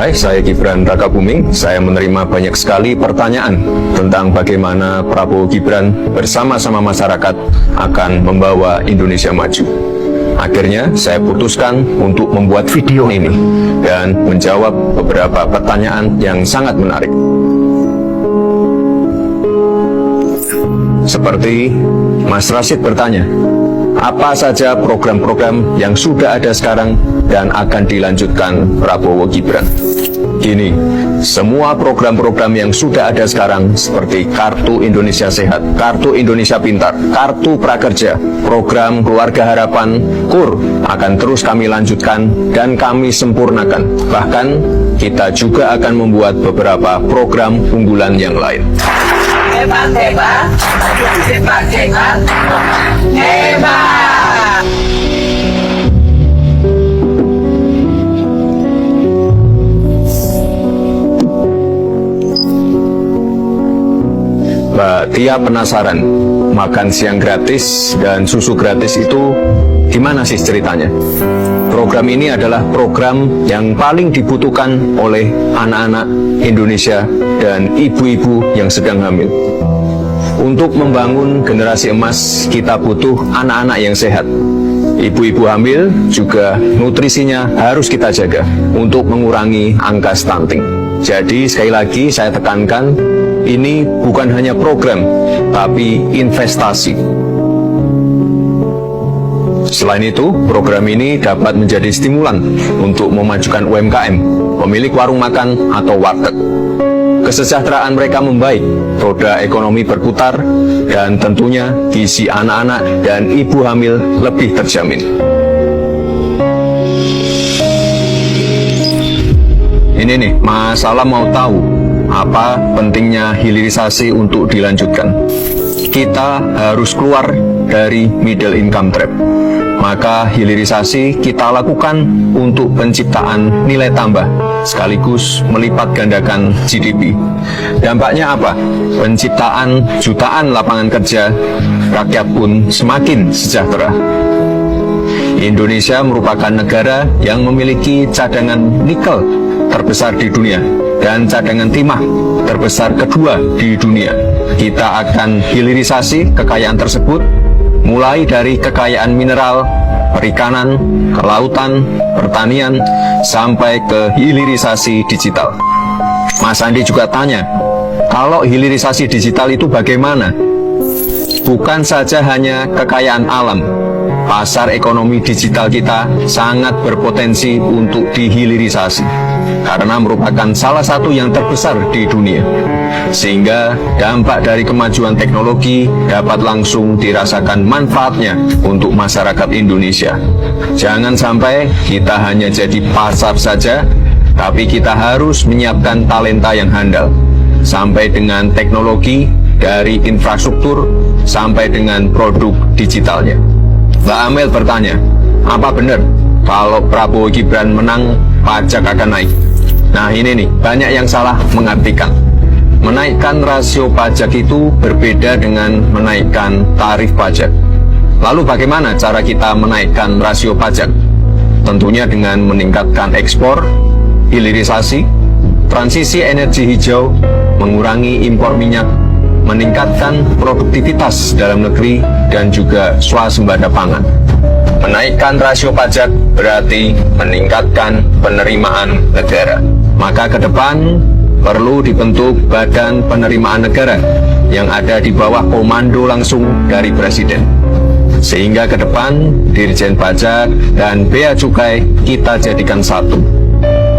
Hai, saya Gibran Rakabuming. Saya menerima banyak sekali pertanyaan tentang bagaimana Prabowo Gibran bersama-sama masyarakat akan membawa Indonesia maju. Akhirnya, saya putuskan untuk membuat video ini dan menjawab beberapa pertanyaan yang sangat menarik. Seperti Mas Rashid bertanya, apa saja program-program yang sudah ada sekarang dan akan dilanjutkan Prabowo Gibran? Gini, semua program-program yang sudah ada sekarang seperti Kartu Indonesia Sehat, Kartu Indonesia Pintar, Kartu Prakerja, Program Keluarga Harapan, KUR akan terus kami lanjutkan dan kami sempurnakan. Bahkan kita juga akan membuat beberapa program unggulan yang lain. Hebat, hebat, hebat, hebat, hebat. Mbak Tia penasaran, makan siang gratis dan susu gratis itu gimana sih ceritanya? Program ini adalah program yang paling dibutuhkan oleh anak-anak Indonesia dan ibu-ibu yang sedang hamil. Untuk membangun generasi emas, kita butuh anak-anak yang sehat. Ibu-ibu hamil juga nutrisinya harus kita jaga untuk mengurangi angka stunting. Jadi sekali lagi saya tekankan, ini bukan hanya program, tapi investasi. Selain itu, program ini dapat menjadi stimulan untuk memajukan UMKM, pemilik warung makan atau warteg. Kesejahteraan mereka membaik, roda ekonomi berputar, dan tentunya gizi anak-anak dan ibu hamil lebih terjamin. Ini nih, Mas Alam mau tahu apa pentingnya hilirisasi untuk dilanjutkan. Kita harus keluar dari middle income trap. Maka hilirisasi kita lakukan untuk penciptaan nilai tambah, sekaligus melipat gandakan GDP. Dampaknya apa? Penciptaan jutaan lapangan kerja, rakyat pun semakin sejahtera. Indonesia merupakan negara yang memiliki cadangan nikel terbesar di dunia dan cadangan timah terbesar kedua di dunia. Kita akan hilirisasi kekayaan tersebut, mulai dari kekayaan mineral, perikanan, kelautan, pertanian, sampai ke hilirisasi digital. Mas Andi juga tanya, kalau hilirisasi digital itu bagaimana? Bukan saja hanya kekayaan alam, pasar ekonomi digital kita sangat berpotensi untuk dihilirisasi karena merupakan salah satu yang terbesar di dunia, sehingga dampak dari kemajuan teknologi dapat langsung dirasakan manfaatnya untuk masyarakat Indonesia. Jangan sampai kita hanya jadi pasar saja, tapi kita harus menyiapkan talenta yang handal, sampai dengan teknologi, dari infrastruktur sampai dengan produk digitalnya. Mbak Amel bertanya, apa benar kalau Prabowo Gibran menang, pajak akan naik? Nah ini nih, banyak yang salah mengartikan. Menaikkan rasio pajak itu berbeda dengan menaikkan tarif pajak. Lalu bagaimana cara kita menaikkan rasio pajak? Tentunya dengan meningkatkan ekspor, hilirisasi, transisi energi hijau, mengurangi impor minyak, meningkatkan produktivitas dalam negeri, dan juga swasembada pangan. Menaikkan rasio pajak berarti meningkatkan penerimaan negara. Maka ke depan perlu dibentuk Badan Penerimaan Negara yang ada di bawah komando langsung dari Presiden. Sehingga ke depan Dirjen Pajak dan Bea Cukai kita jadikan satu.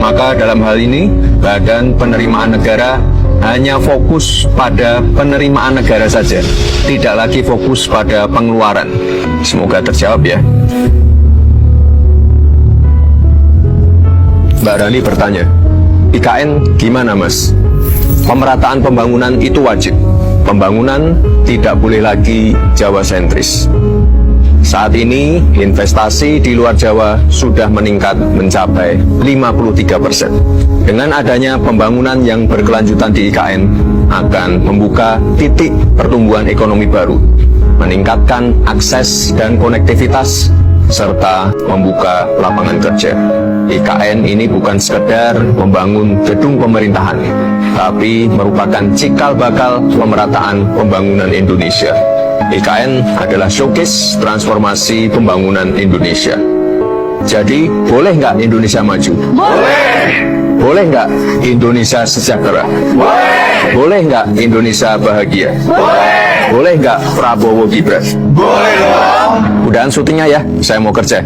Maka dalam hal ini Badan Penerimaan Negara hanya fokus pada penerimaan negara saja, tidak lagi fokus pada pengeluaran. Semoga terjawab ya. Mbak Rani bertanya, IKN gimana Mas? Pemerataan pembangunan itu wajib. Pembangunan tidak boleh lagi Jawa sentris. Saat ini investasi di luar Jawa sudah meningkat mencapai 53%. Dengan adanya pembangunan yang berkelanjutan di IKN akan membuka titik pertumbuhan ekonomi baru, meningkatkan akses dan konektivitas, serta membuka lapangan kerja. IKN ini bukan sekedar membangun gedung pemerintahan, tapi merupakan cikal bakal pemerataan pembangunan Indonesia. IKN adalah showcase transformasi pembangunan Indonesia. Jadi, boleh nggak Indonesia maju? Boleh. Boleh nggak Indonesia sejahtera? Boleh. Boleh nggak Indonesia bahagia? Boleh. Boleh nggak Prabowo Gibran? Boleh dong. Udahan syutingnya ya, saya mau kerja.